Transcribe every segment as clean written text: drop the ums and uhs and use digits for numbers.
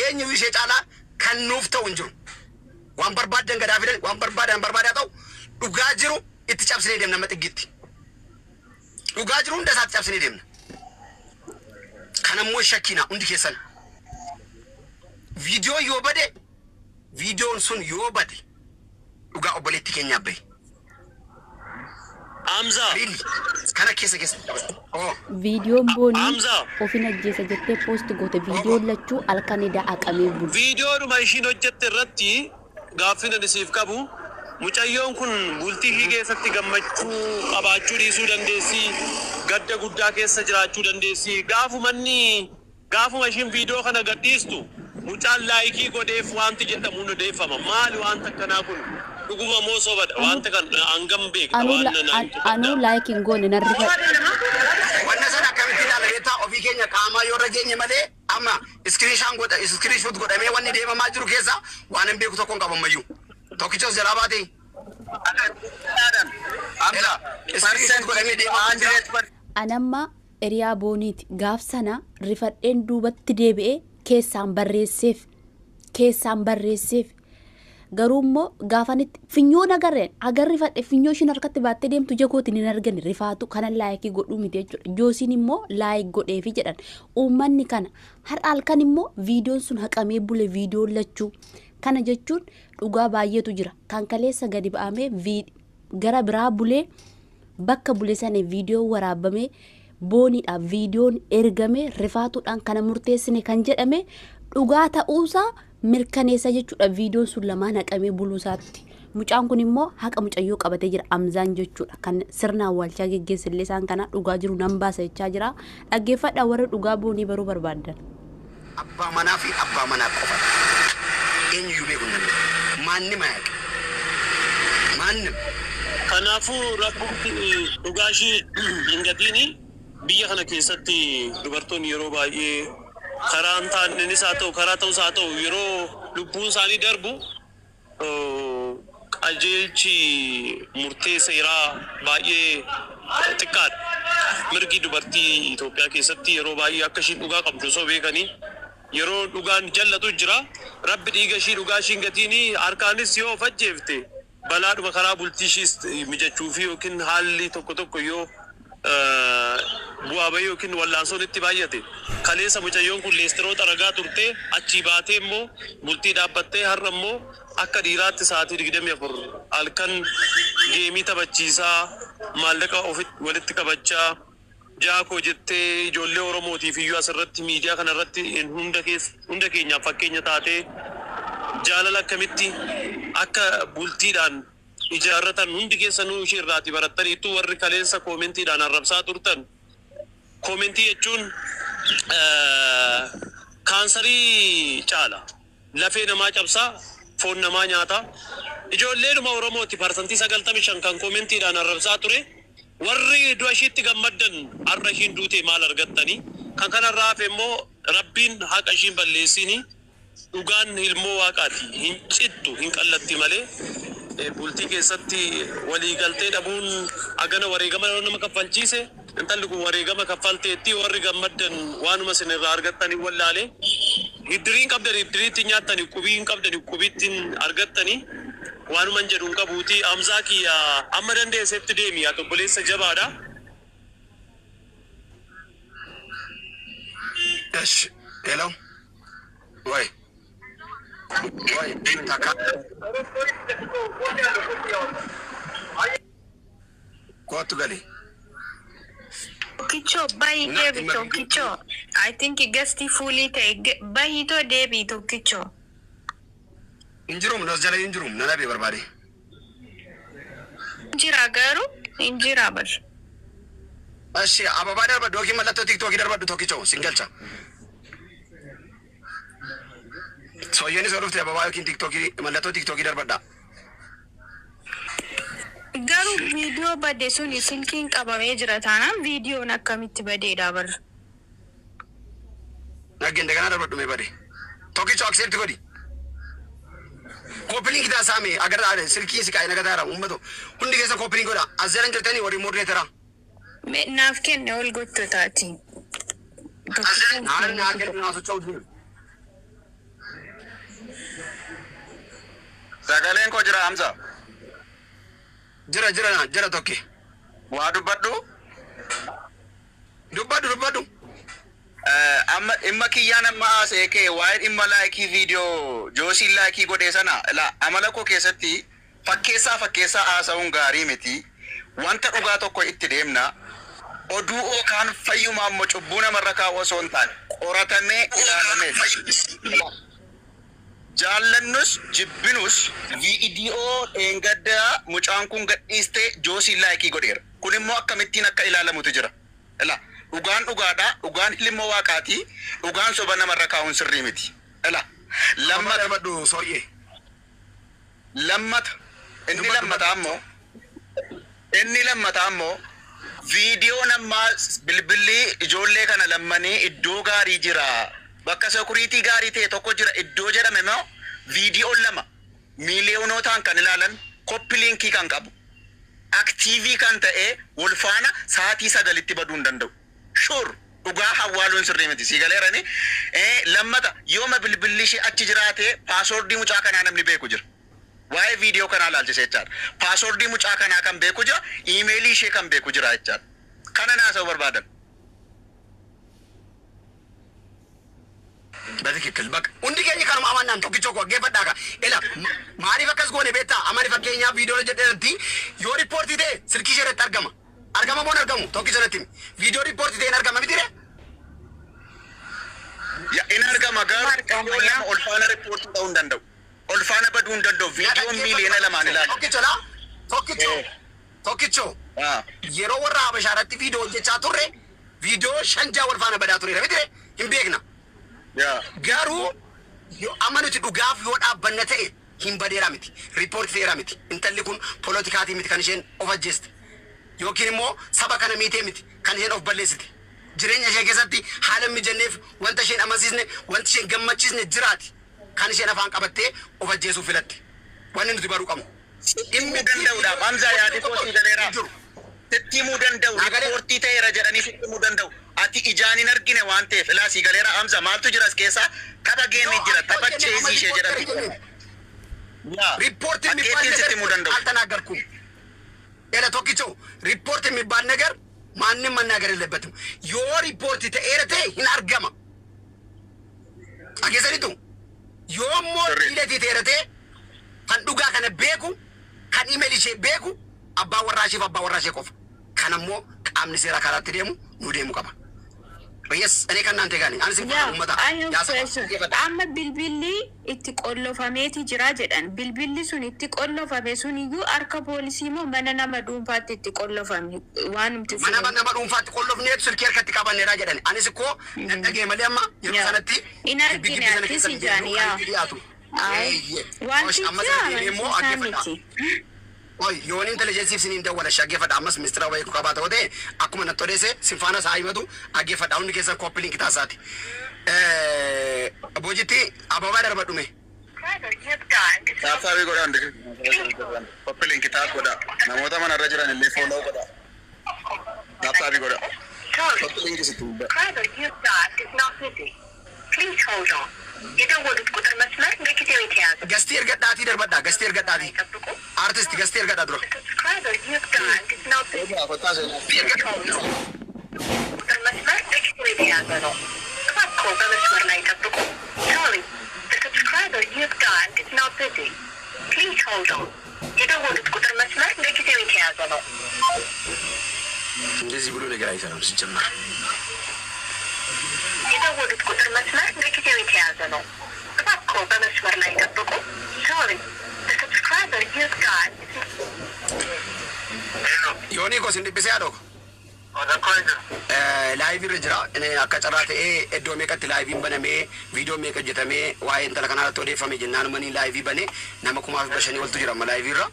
eenyu ishee caalaa kan nuuf ta'u hin jiru. Waan barbaadan gadaa fidan waan barbaadaa ta'u dhugaa jiru itti cabsinee deemna nama xiggitti. Dhugaa jiru hunda isaatti cabsinee deemna. Kanammoo shakkina hundi keessan. Viidiyoo yoo bade viidiyoon sun yoo bade dhugaa obboleetti keenya abbaye. Amza. Kana keessa. Oh. Viidiyoon boonii ofin ajjeesa jettee post goote viidiyoon lachuu halkan daaqamee bulu. Viidiyoodhuma ishiin hojjette irratti gaaffina nisiif qabu. Mucayyoon kun bultii hii keessatti gammachuu qabaachuu dhiisuu dandeessi. Gadda guddaa keessa jiraachuu dandeessi. Gaafuma ishiin viidiyoo kana gadhiistu mucaan laayikii godheef wanti jedhamu nu deeffama. Maali wanta kanaa kun? Dhuguma moo sobadha? Wanta kan hangam beekta waan anuu laayikiin goone narrifa. Wanna sana akkamitti ilaaleeta ofii keenya qaamaa yoo rageenye malee amma iskiriishoot godhamee wanni deemamaa jiru keessa waan hin beeku tokkoon qabammayyuu. Tokkichos jalaa baatee. Anamma eriyaa booniiti gaaf sana rifadheen duubatti deebi'ee keessaan barreesseef garuu immoo gaafanitti finyoon agarri fadhe finyoo ishiin harkatti baattee deemtu jagootiin hin argani rifaatu kanan laayikii godhuu miti jechuudha. Joosiin immoo laayik godheefi jedhan uummanni kana har'a halkan immoo viidiyoon sun haqamee bule viidiyoon lachuu kana jechuun dhugaa baay'eetu jira kan kaleessa gadi ba'amee gara biraa bulee bakka bulee sana viidiyoo waraabamee booniidhaaf viidiyoon ergamee rifaatuudhaan kana murteessine kan jedhame dhugaa ta'uusaa mirkaneessa jechuudha. Viidiyoon sun lamaan haqamee buluusaatti mucaan kun immoo haqa mucayyoo qabatee jira amzaan jechuudha kan sirna awwaalchaa geggeessillee isaan kana dhugaa jiru nan baasa jechaa jira. Dhaggeeffadhaa warra dhugaa boonii baruu barbaadan. Abbaa manaa fi abbaa manaa qofa eenyuyyuu beekuu hin danda'u. Maannim hayaqa maannim. Kanaafuu rabbuutti dhugaa ishii hin gatiini biyya kana keessatti dubartoonni yeroo baay'ee karaan taa'anis haa ta'u karaa ta'us haa ta'u yeroo lubbuun isaanii darbu qajeelchi murtee seeraa baay'ee xiqqaadha. Mirgi dubartii Itoophiyaa keessatti yeroo baay'ee akka ishiin dhugaa qabdu osoo beekanii yeroo dhugaan jallatu jira. Rabbi dhiiga ishii dhugaa ishiin gatiini harkaanis yoo of ajjeefte balaadhuma karaa bultii ishiis mijachuufi yookiin haalli tokko yoo bu'aa bahii yookiin wallaansoon itti baay'ate kaleessa mucayyoon kun leesteroota ragaa turte achii baatee immoo bultii dhaabbattee har'a immoo akka dhiiraatti sa'aatii 24 halkan geemii taphachiisaa maallaqa walitti qabachaa jaakoo jettee ijoollee Oromootiif iyyuu asirratti miidiyaa kanarratti hunda keenyaaf fakkeenya taatee jaalala akkamitti akka bultiidhaan ijaarratan hundi keessanuu ishee irraati barattaniitu warri kaleessa koomentiidhaan arrabsaa turtan. Koomentii jechuun kaansarii caala. Lafee namaa cabsaa, foon namaa nyaataa. Ijoolleedhuma Oromooti parsantii 95 kan koomentiidhaan arrabsaa ture. Warri du'a ishiitti gammaddan har'a ishiin duutee maal argattanii? Kan kanarraa hafe immoo Rabbiin haqa ishiin balleessini. Dhugaan ilmoo waaqaati. Hin cittu, hin qallatti malee. Bultii keessatti walii galtee dhabuun agana wareegama nama kaffalchiise intalli kun wareegama kaffalteetti warri gammaddan waanuma isin irraa argattanii wallaalee hiddiriin qabdan hiddiriitti nyaattanii qubiin qabdan qubiittiin argattanii waanuma jedhuun qabuuti. Amzaa kiyya amma dandeessetti deemi yaa obboleessa jabaadha. Hello. Wai. Quanto gali? Kicho, bayi debito, kicho. I think it gets the fully take. Bayi to debito, kicho. Injirum, nos jala injirum, nana be barbari. Injira garu, injira bar. Ashi, ababa darba doki malato TikTok darba do kicho, single cha. So yeni sorufte ababa yokin TikTok malato TikTok darba da. Garu video bade suni silking qabame jira taana video nakkamitti bade dabar. Nagende kana darba dume bade. Tokicho accept godi. Copying da sami agar ade silki sikai naga dara ummato. Hundi kesa copying goda azzaran jirtani wari modre tara. Me nafken ne ol gotto taati. Azzaran na ken na so chawdi. jira Hamza. Jira tokki. Waa dubbadhu. Dubbadhu. Amma imma kiyyaan amma seekee waa'ee dhimma laayikii viidiyoo joosiin laayikii godhee sana amala koo keessatti fakkeessaa haasa'uun gaarii miti. Wanta dhugaa tokko itti deemna. Oduu yookaan fayyumaa immoo cubbuu namarra kaa'u osoo hin taane qoratamee ilaalamee jaallannus jibbinus viidiyoo dheengaddaa mucaan kun gadhiistee joosiin laayikii godheera. Kun immoo akkamittiin akka ilaalamutu jira. Dhugaan dhugaadha. Dhugaan ilmoo waaqaati. Dhugaan soba namarra kaa'uun sirrii miti. Inni lammataa ammoo viidiyoo namaa bilbilli ijoollee kana lammanii iddoo gaarii jira. Bakka sekuriitii gaarii ta'e tokko jira iddoo jedhame immoo viidiyoo 2 miiliyoonotaan kan ilaalan koppiliinkii kan qabu. Aktiivii kan ta'e walfaana sa'aatii 9tti baduu hin danda'u. Sure. Dhugaa hawaaluun sirrii miti. Sigaleerani. Lammata yooma bilbilli ishee achi jiraate paaswoordii mucaa kanaa namni beeku jira. Waa'ee viidiyoo kanaa ilaalchise jechaadha. Paaswoordii mucaa kanaa kan beeku jira. Iimeelii ishee kan beeku jira jechaadha. Kana naasa'u barbaadan. Betikikil bak. Hundi keenya kanuma amannaan tokkicha koo geeffadhaa ka. Maaliif akkas goone beektaa? Amani fakkeenyaaf viidiyoo jedheerti yoo riippoortii ta'e silkii ishee irratti argama. Argama moo argamu? Tokkicha irratti viidiyoo riippoortii ta'e argama miti re? In argama garuu olfaana riippoortii ta'uu hin danda'u. Olfaana baduu hin danda'u. Viidiyoo miiliyoona 2 ilaala. Tokkicho. Yeroo warra Habashaarratti viidiyoo hojjechaa turre viidiyoo 5 olfaana badaa ture miti re? Hin beekna. Garuu amanuti dhugaaf yoo dhaabbanna ta'e hin badeera miti. Riippoortii ta'eera miti. Intalli kun poolootikaatii miti kan isheen of ajjeeste. Yookiin immoo saba kana miitee miti kan isheen of balleessite. Jireenya ishee keessatti haala mijanneef wanta isheen amansiisne wanta isheen gammachiisne jiraati. Kan isheen afaan qabattee of ajjeesuu filatte. Wanni nuti baruu qabnu. Dhimmi danda'uudha. Hamzaa yaadii kootii galeeraa. Sitti himuu danda'u. Riippoortii ta'eera jedhanii sitti himuu danda'u. Ati ijaan hin argine waan ta'eef ilaasii galeeraa Hamza maaltu jira as keessaa tapha geemii jira tapha cheesii ishee jedhamti. Riippoortiin sitti himuu danda'u. Altanaaggarku. Tokkicho riippoortii የሚባል ነገር ማንም መናገር የለበትም yoo riippoortii ta'eera ta'e hin argama ageessanitu yoo immoo dhiiletii ta'eera ta'e kan dhugaa kana beeku kan imeeli ishee beeku abbaa warraa ishee fi abbaa warraa ishee qofa kan ammoo qaamni seera karaatti deemu nu deemu qaba. Yes, ani kan naante gaani. Ani simple ummata. Amma bilbilli itti qollofameeti jira jedhan. Bilbilli sun itti qollofame sun iyyuu harka poolisii moo mana nama dhuunfaatti itti qollofame waan numti. Mana nama dhuunfaatti qollofneetu silkii harkatti qabanneera jedhan. Anis ikkoo dhagee malee amma yeroo sanatti in argine akkasi jaani yaa. Wanti immoo aggeeffadha. Yoon intelligensiif siniin dawwala shaggeeffadha ammas ministeera wayii qabaa ta'uu ta'e akkuma natti odeesse sinfaana isaa himatu aggeeffadha hundi keessan koppii linkii taasaati. Boojitti ababaa darbadhume. Taasaabii godhaan koppii linkii taas godha namoota manarra jiran illee fooloo godha. Taasaabii godha. Koppii linkii sitti hubba. Please hold on. የደወሉት ቁጥር መስመር ለጊዜው የተያዘ ገስቲ እርገዳቲ ደርበዳ ገስቲ እርገዳቲ አርቲስት ገስቲ እርገዳ ድሮ ቁጥር መስመር ለጊዜው የተያዘ ነው። እባክዎ በመስመር ላይ ጠብቁ። Sorry, the subscriber you've dialed is now busy. Please hold on. የደወሉት ቁጥር መስመር ለጊዜው የተያዘ ነው። እንደዚህ ብሎ ነገር አይሰራም ሲጀመር የደወሉት ቁጥር መስመር ለጊዜው የተያዘ ነው። እባክዎ በመስመር ላይ ጠብቁ። Sorry, the subscriber you've dialed. Yooni gosi ndibbise yaadoo. Laayivii irra jira. Akka carraa ta'ee iddoo meeqatti laayiviin banamee viidiyoo meeqa hojjetamee waa'ee intala kanarratti odeeffame jennaan manii laayivii banee nama 5,500 oltu jira amma laayivii irra.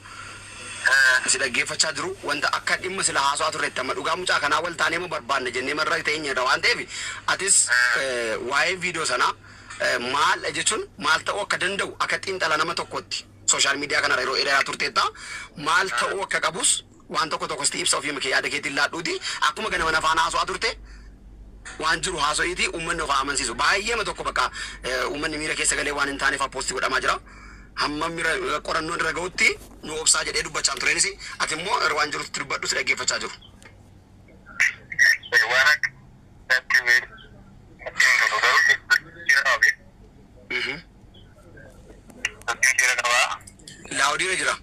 Si dhaggeeffachaa jiru wanta akka dhimma sila haasawaa turreetti amma dhugaa mucaa kanaa wal taanee moo barbaanne jennee marra ta'eenye irra waan ta'eef atis waa'ee viidiyoo sanaa maal jechuun maal ta'uu akka danda'u akka xiinxala nama tokkotti sooshaal miidiyaa kanarra yeroo dheeraa turteetta maal ta'uu akka qabus waan tokko sitti ibsa ofii makee yaada keetiin laadhuuti akkuma ganama nafaan haasawaa turte waan jiru haasawiiti uummanni of amansiisu baay'eema tokko bakka uummanni miira keessa galee waan hin taaneef poostii godhamaa jira. hamma mira qorannoon irra ga'utti nu obsaa jedhee dubbachaa tureenis ati immoo waan jirutti dubbadhu si dhaggeeffachaa jiru. Laawdiirra jira.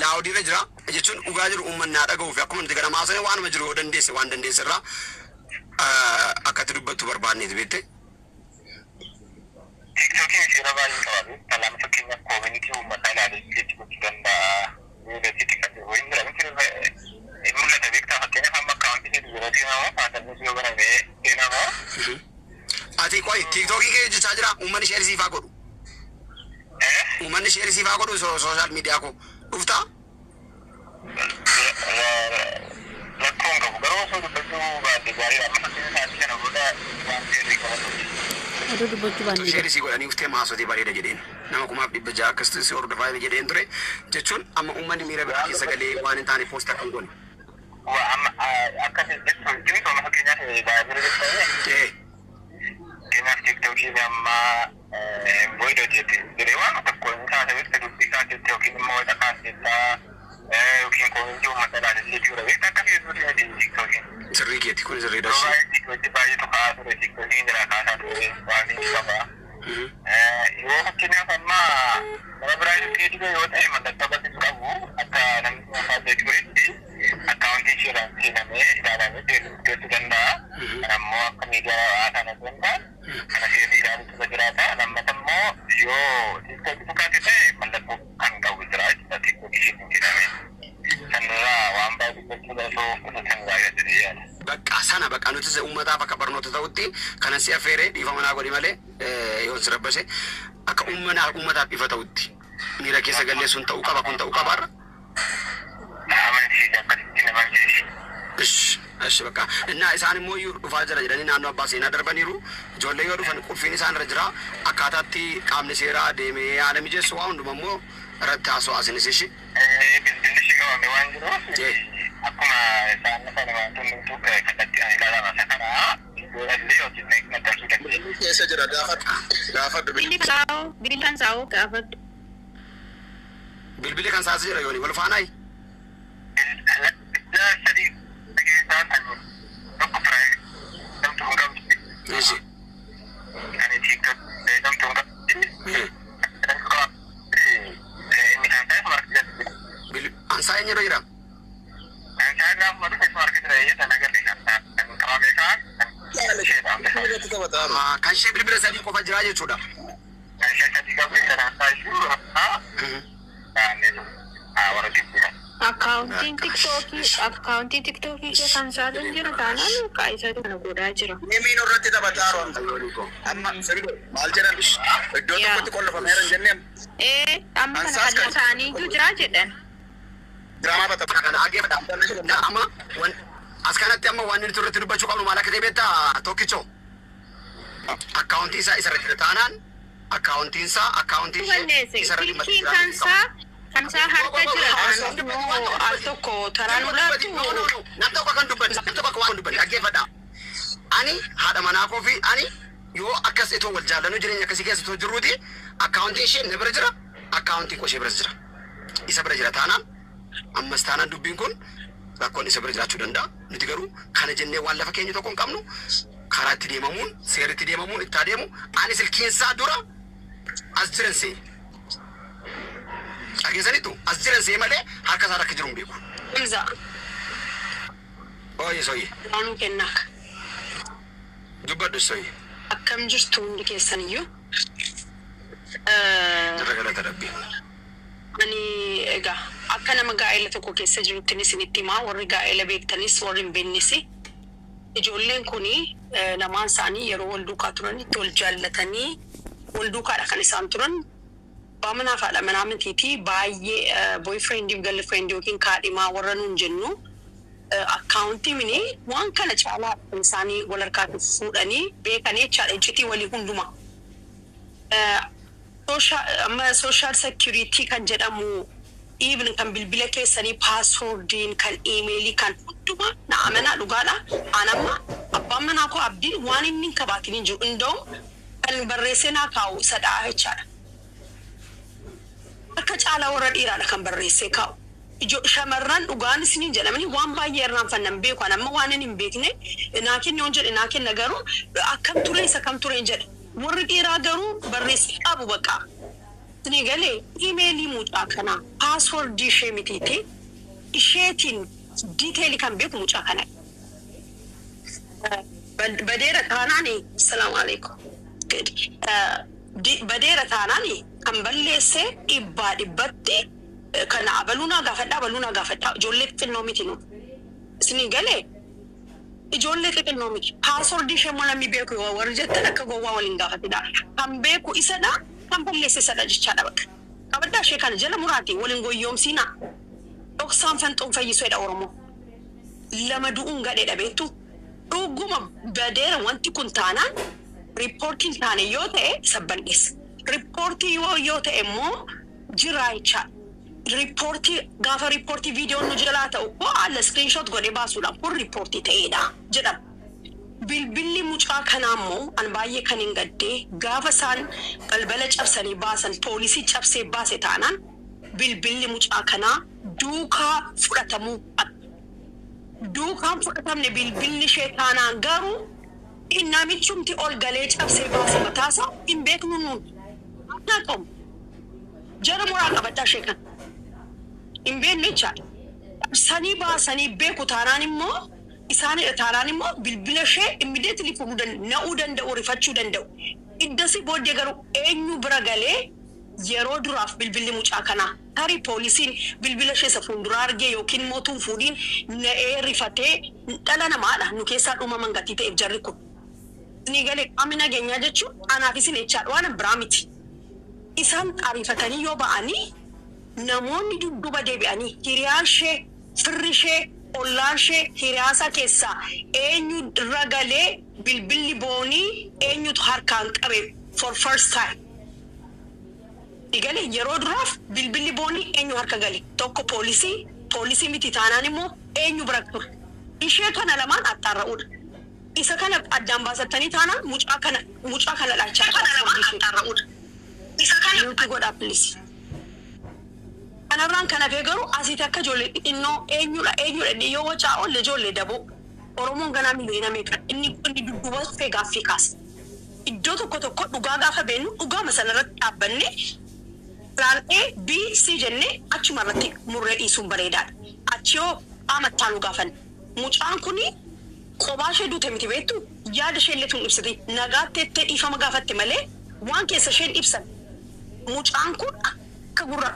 Laawdiirra jira jechuun dhugaa jiru uummanni haa dhaga'uu fi akkuma nuti gara maasanii waanuma jiru yoo dandeesse waan dandeesse irraa akkatti dubbattu barbaanneeti beekte. TikTokiin ishee baay'ee qabaatu talaama fakkeenyaaf koominiti uummataa ilaalee jechi gochuu danda'a. Weelasitti kan jiru wayin jira miti mul'ata beektaa fakkeenyaaf amma akkaawuntii jedhu yeroo seenamoo faasalnis yoo banamee seenamoo. Ati qoy TikTokii kee jechaa jira uummanni sheerisiifaa godhu. Uummanni sheerisiifaa godhu sooshaal miidiyaa koo dhuftaa. Rakkoon qabu garuu osoo dubbachuu baadde gaarii amma fakkeenyaaf isaatii kana booda waan seerrii qabatu. Aduh dubbachuu baanne. Sheerisii godhanii uftee maasotii bareeda jedheen nama kumaaf 600 akkasitti si hordofaa jedheen ture jechuun amma uummanni miira biraa keessa galee waan hin taane poosta kan godhu. Amma akkasii jechuun jimmi sooma fakkeenyaaf baay'ee jettee keenyaaf TikTokii amma voidoo jette jedhee waan tokko hin taate beekte dubbii isaa jette yookiin immoo dhaqaasettaa yookiin koomintii uummata ilaalee jira beekte akkasii jechuudha TikTokiin. Sirrii keetti kun sirrii dha. Baay'ee tokko ture TikTokiin jira kaasaa ture waan inni qaba. Yoo fakkeenyaaf amma nama biraa itti dhibe yoo ta'e mallattoo barsiisu qabu akka namni dhuunfaa beeku itti akkaawuntii isheedhaan seenamee ilaalamee deemuu danda'a. Kan ammoo akka miidiyaa hawaasaa na danda'a. Kana seerri ilaaluutu jiraata. Lammata immoo yoo TikTokii fakkaate ta'e mallattoo kan qabu jira jechuudha TikTokii isheetiin jedhamee. Sanirraa waan baay'ee gochuudha osoo kutusan gaariidha jedhee yaada. Bakka sana bakka nuti uummataaf akka barnoota ta'utti kanan si affeeree dhiifama naa godhi malee yoon si rabbase akka uummataaf ifa ta'utti miira keessa gallee sun ta'uu qaba kun ta'uu qabaarra. Amansiisa akkasitti nama amansiisa. Ashi bakka innaa isaan immoo dhufaa jira jedhanii naannoo abbaa seenaa darbaniiru ijoollee yoo dhufan qulfiin isaan irra jira akkaataatti qaamni seeraa deemee haala mijeessu waa hunduma immoo irratti haasoo asinis ishi. Bilbilli ishee qabame waan jiruuf akkuma isaan kana wantoonni tuqee kallattii ani ilaalama isa kana ijoollee hojii maxxansuu dandeenya. Keessa jira gaafadhu Bilbilli kan saa'u gaafadhu. Bilbilli kan saa'u jira yooni wal faanaayi. Sadii keessaa kan tokko firaayi namtu hin qabdu. Eessi. Ani TikTok namtu hin qabdu. Ansaan yeroo jira. Ansaan gaafa madu keessa marga jira eeyyata nagarre kan qabame kaan kan ishee bilbila sadii qofa jira jechuudha. Kan ishee sadii qabne sanaasaa iyyuu warra jibbira. Akkaawuntiin TikTokii kee kan saatan jira taanaan qaayisatu kana godhaa jira. Nimiin irratti taphataa jiru. Amma maal jedhan iddoo tokkotti qollofameera hin jennee. Amma kana kan isaanii jira jedhan. Diraamaa bata Kana dhaageeffadha. Amma as kanatti amma waan inni turretti dubbachuu qabnu maal akka ta'e beektaa tokkichoo. Akkaawuntii isaa isarratti taanaan akkaawuntiin ishee isarratti Kansaa harka jira al tokko taraan ulaatu. Nam tokko kan dubbanne nam tokko waan dubbanne dhaggeeffadha. Ani haadha manaa koo fi ani yoo akkas itoo wal jaallannu jireenya akkasii keessa itoo jirruuti akkaawuntiin ishee na bira jira akkaawuntiin koo ishee bira jira. Isa bira jira taanaan ammas taanaan dubbiin kun rakkoon isa bira jiraachuu danda'a. Nuti garuu kana jennee waan lafa keenya tokko hin qabnu karaa itti deemamuun seerri itti deemamuun itti adeemu ani silkiinsaa dura as jiran see. Dhageessaniitu as jiran see malee harka isaa rakka jiru hin beeku. Ilza. Ooyye sooyye. Waanuu kennaaka. Dubbadhu sooyye. Akkam jirtu hundi keessaniyyuu. Irra galata rabbii. Ani egaa akka nama gaa'ela tokko keessa jiruttinis isinitti himaa warri gaa'ela beektanis warri hin beeknes ijoolleen kuni lamaan isaanii yeroo wal duukaa turanitti wal jaallatanii wal duukaadha kan isaan turan. Baamana faadha manaa mitiiti baay'ee boyfriend fi girlfriend yookiin kaadhimaa warra nuun jennu akkaawuntii mini waan kana caalaa isaanii wal harkaatti fuudhanii beekanii jechaadha icciitii walii hundumaa. Social security kan jedhamu even kan bilbila keessanii passwordiin kan emailii kan hundumaa na amanaa dhugaadha. Anamma abbaan manaa koo abdiin waan inni hin qabaatin hin jiru. Indoom kan barreessinaa kaa'u sadhaa jechaadha. Akka caalaa warra dhiiraadha kan barreessee kaa'u. Shamarran dhugaan isiniin jedhamanii waan baay'ee irraanfannan beeku amma waan hin beekne naa kenni on jedhe naa kenna garuu akkam ture isa kam ture jedhe warri dhiiraa garuu barreessee qabu bakka. Isinii galee iimeelii mucaa kanaa paaswoordii ishee mitiiti isheetiin diiteelii kan beeku mucaa kana. Badeera taanaani salaamu alaikum. Badeera taanaani kan balleessee dhibbaa dhibbatti kana abaluunaa gaafadhaa ijoollee xixinnoo miti nu. Isinii galee ijoollee xixinnoo miti paaswoordii ishee immoo namni beeku yoo warri jettan akka gowwaa waliin gaafatidha. Kan beeku isadha kan balleesse isadha jechaadha bakka. Qabaddaa ishee kana jala muraati waliin goyyoomsiinaa. Dhoksaan fanxoon fayyisuudha Oromoo. Lama du'uun gadheedha beektu. Dhuguma badeera wanti kun taanaan riippoortiin taane yoo ta'e isa balleessa. Riippoortii yoo ta'e immoo jiraacha. Riippoortii gaafa riippoortii viidiyoon nu jalaa ta'u haala iskiriinshoot godhee baasuudhaan kun riippoortii ta'eedha jedhama. Bilbilli mucaa kanaa immoo an baay'ee kan hin gaddee gaafa isaan balbala cabsanii baasan poolisii cabsee baase taanaan bilbilli mucaa kanaa duukaa fudhatamuu duukaan fudhatamne bilbilli ishee taanaan garuu namichumti ol galee cabsee baase mataasaa hin beeknu nuun. Akka qabu jara muraa qabaddaa ishee kana. Hin beekne jechaadha. Sanii baasanii beeku taanaan immoo isaanidha taanaan immoo bilbila ishee immediately fuudhuu na'uu danda'u rifachuu danda'u. Iddasi booddee garuu eenyu bira galee yeroo duraaf bilbilli mucaa kanaa tarii poolisiin bilbila ishee isa fuulduraa argee yookiin mootuun fuudhiin na'ee rifatee dhala namaadha nu keessaa dhumaman gatii ta'eef jarri kun. Ni galee qaamni nageenyaa jechuun anaaf isin jechaadha waan biraa miti. Isaan ariifatanii yoo ba'anii namoonni dudduba deebi'anii hiriyaan ishee firri ishee ollaan ishee hiriyaasaa keessaa eenyu irra galee bilbilli boonii eenyutu harkaan qabe for first time. Igalee yeroo duraaf bilbilli boonii eenyu harka gale tokko poolisii miti taanaan immoo eenyu bira ture. Ishee kana lamaan axxaarra'uudha. Isa kana addaan baasattanii taanaan mucaa kana laachaa axxaarra'uudha. Isa kana nuti godhaa pilisi. Kanarraan kana fee garuu asitti akka ijoollee xixinnoo eenyudha yoo wacaa oolle ijoollee daboo Oromoon ganaa miliyoona meeqa inni dudduuba fee gaaffii kaasa. Iddoo tokko dhugaa gaafa beennu dhugaa masalarratti dhaabbanne plan A, B, C jennee achuma irratti murree dhiisuun bareedaadha. Achi yoo qaamattaanu gaafanne mucaan kuni kophaa ishee duute miti beektu yaada ishee illee tun ibsite nagaatti ettee dhiifama gaafatte malee waan keessa isheen ibsan mucaan kun akka gurra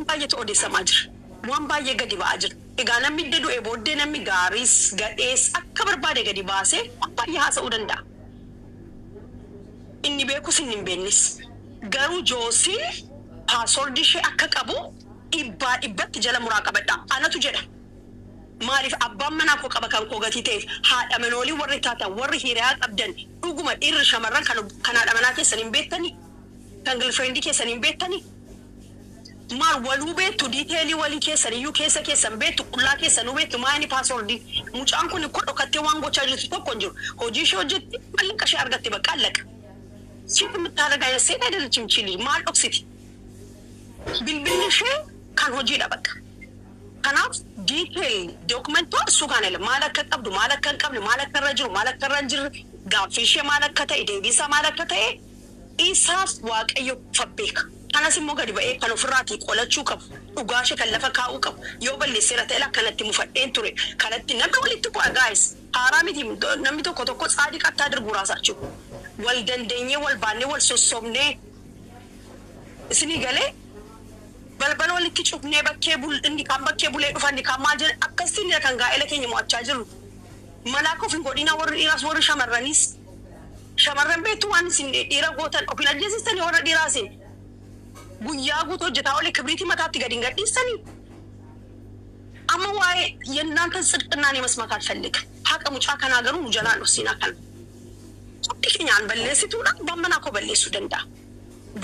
baay'eetu odeessamaa jira. Waan baay'ee gadi ba'aa jira. Egaa namni iddoo du'e booddee namni gaariis gadhees akka barbaade gadi baasee baay'ee haasa'uu danda'a. Inni beekus inni hin beeknes. Garuu Joosiin paaswoordii ishee akka qabu dhibbaa dhibbatti jala muraa qabadha. Anatu jedha. Maaliif abbaan manaa koo qaba kan koo gatii ta'eef haadha manoolii warri taatan warri hiriyaa qabdan dhuguma dhiirri shamarran kan haadha manaa keessan hin beektanii kan girlfriendii keessan hin beektanii. Maal waluu beektu diiteelii walii keessaniyyuu keessan beektu qullaa keessanuu beektu maayini paaswoordii mucaan kun koo dhokattee waan gochaa jirtu tokko hin jiru hojii ishee hojjetti mallaqa ishee argatte bakka allaqa. Siif mitaalagaa seeta ayidalchi mchili maal dhoksiti. Bilbilli ishee kan hojiidha bakka. Kanaaf diiteel dookumentoon suukaan ele maal akka qabdu maal akka hin qabne maal akka irra jiru maal akka irra hin jirre gaaffii ishee maal akka ta'e deebiisaa maal akka ta'e isaaf waaqayyo fabbeeka. Kanas immoo gadi ba'ee kan ofirraatii qolachuu qabu dhugaa ishee kan lafa kaa'uu qabu yoo balleesseera ta'e akkanatti mufadheen ture kanatti namni walitti bu'a gaayis haaraa miti namni tokko tsaadii qattaa dirguu raasaachuu wal dandeenyee wal baannee wal sossobnee isinii galee balbala walitti cufnee inni kan bakkee bulee dhufanni kan maal jedhan akkasiin kan gaa'ela keenya mo'achaa jiru. Malaaka of hin godhina warri dhiiraas warri shamarranis shamarran beektu waan isin dhiira gootan of hin ajjeesistanii warra dhiiraasin. Guyyaa guutuu hojjetaa olee kibriitii mataatti gadi hin gadhiisanii. Amma waa'ee yennaantan ጽድቅናን መስማት አልፈልግም. ሀቅ ሙጫ ከናገሩ ሙጀላ ነው ሲናከን ጥቂኛን በለሲቱና በመናኮ በለሱ ደንዳ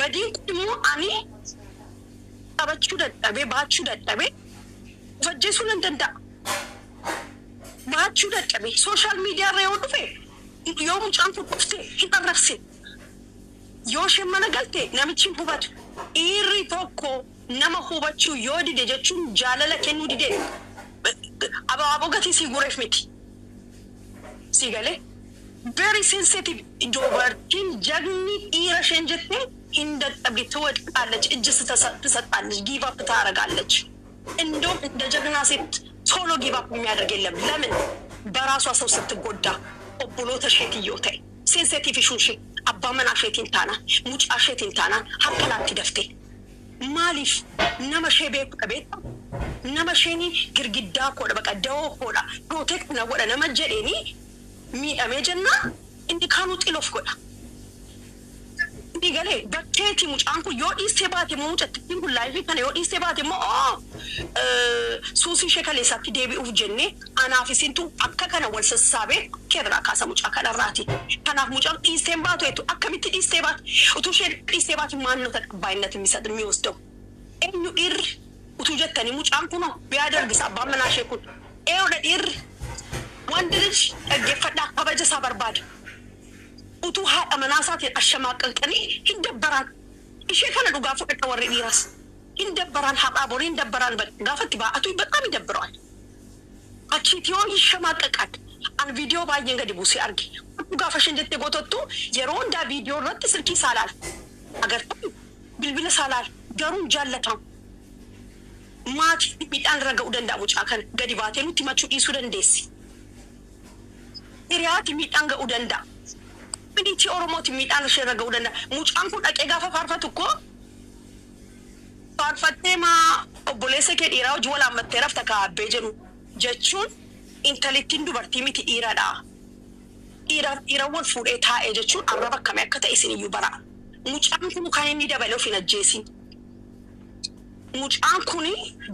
በዲን ደግሞ አኒ አበቹ ደጠቤ ባቹ ደጠቤ ፈጀሱን ደንዳ baachuu dadhabe social media irra yoo dhufe yoo mucaan kun dhufte hin arrabsin yoo shemmana galte namichi hin hubatu dhiirri tokko nama hubachuu yoo dide jechuun jaalala kennuu dide abaaboo gatii si gureef miti si galee very sensitive dubartiin jagni dhiira isheen jettee hin dadhabde ትወድቃለች እጅ ትሰጣለች ጊቭ አፕ ታረጋለች እንደውም እንደ ጀግና ሴት ቶሎ ጊቭ አፕ የሚያደርግ የለም ለምን በራሷ ሰው ስትጎዳ ኦብሎ ተሸትዮ ታይ ሴንሲቲቭ ሹሽ አባመና ሸቲን ታና ሙጫ ሸቲን ታና ሀከላት ደፍቴ ማሊፍ ነመሸ ቤት ነመሸኒ ግርግዳ ኮደ በቃ ደው ኮዳ ፕሮቴክት ነው ወደ ነመጀዴኒ ሚዳሜጀና እንዲ ካኑ ጥሎፍ ኮዳ digale bakketi mucanku yo istebati mu mucatti kun live kana yo istebati mo susi shekale satti debi ufjenne ana fisintu akka kana wal sassabe kedra kasa muca kana rati kana mucan istebatu etu akkamiti istebat utu she istebati manno takbayነት የሚሰጥ የሚወስደው enyu ir utu jettani mucanku no biadergis abamana shekun eode ir wandrij agefada abaja sabarbad utu haadha manaasatiin ashamaaqalqanii hin dabbaraan ishee kana dhugaa fudhadha warri dhiiraas hin dabbaraan haadhaa borii hin dabbaraan gaafatti baa'atu baqaami dabbaraan achiiti yoo shamaaqaqan an viidiyoo baay'een gadi buusee arge dhugaa fashin jettee gootottu yeroo hundaa viidiyoo irratti silkii saalaal agartanii bilbila saalaal garuun jaallatam maatii midhaan irra ga'uu danda'a mucaa kana gadi baatee nutti machuu dhiisuu dandeessi hiriyaati midhaan ga'uu danda'a Binti Oromoti midhaan ishee irra ga'uu danda'a. Mucaan kun dhaqee gaafa faarfatu ko faarfattee maa obboleessa kee dhiiraa hojii wal hammattee rafta kaabbee jedhu jechuun intalittiin dubartii miti dhiiradha. Dhiira wal fuudhee taa'ee jechuun arraba akkamii akka ta'e isin iyyuu bara. Mucaan kun kan inni dabalee of hin ajjeesin. Mucaan kun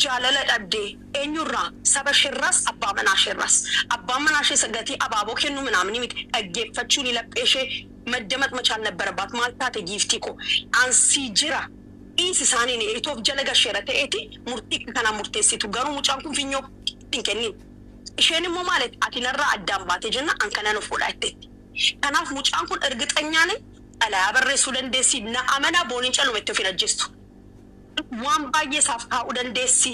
jaalala dhabdee eenyurraa saba shirras abbaa manaa shirras abbaa manaa shee sagatii abaaboo kennu ምናምን miti dhaggeeffachuun lapheeshee maddamat machaal ነበረባት ማልታተ ጊፍቲኮ አንሲ ጅራ ኢስ ሳኒን ኢቶፍ ጀለጋ ሸረተ ኤቲ ሙርቲ ከና ሙርቴሲቱ ገሩ ሙጫን ኩን ፊኞ ቲንከኒ እሸንሞ ማለት አቲነራ አዳምባቴ ጀና አንከና ነው ፎላይቴ ከናፍ ሙጫን ኩን እርግጠኛ ነኝ አላ ያበረሱ ለንደሲ ነአመና ቦኒን ጨሎ መጥቶ ፊናጀስቱ wamba yesaf ka udandesi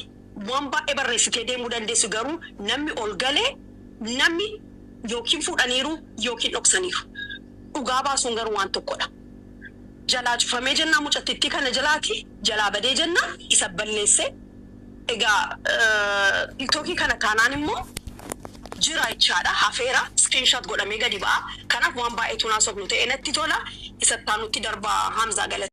wamba ebarresite demu dandesu garu namni olgale namni yokin fudaniru yokin oksaniru ugaba sun garu wan tokkoda jala cufame jenna mucatitti kana jalati jala bade jenna isa ballesse ega tiktoki kana kanan immo jira ichada hafera screenshot godame gadi ba kana wamba etuna soknute enatti tola isa tanutti darba hamza gala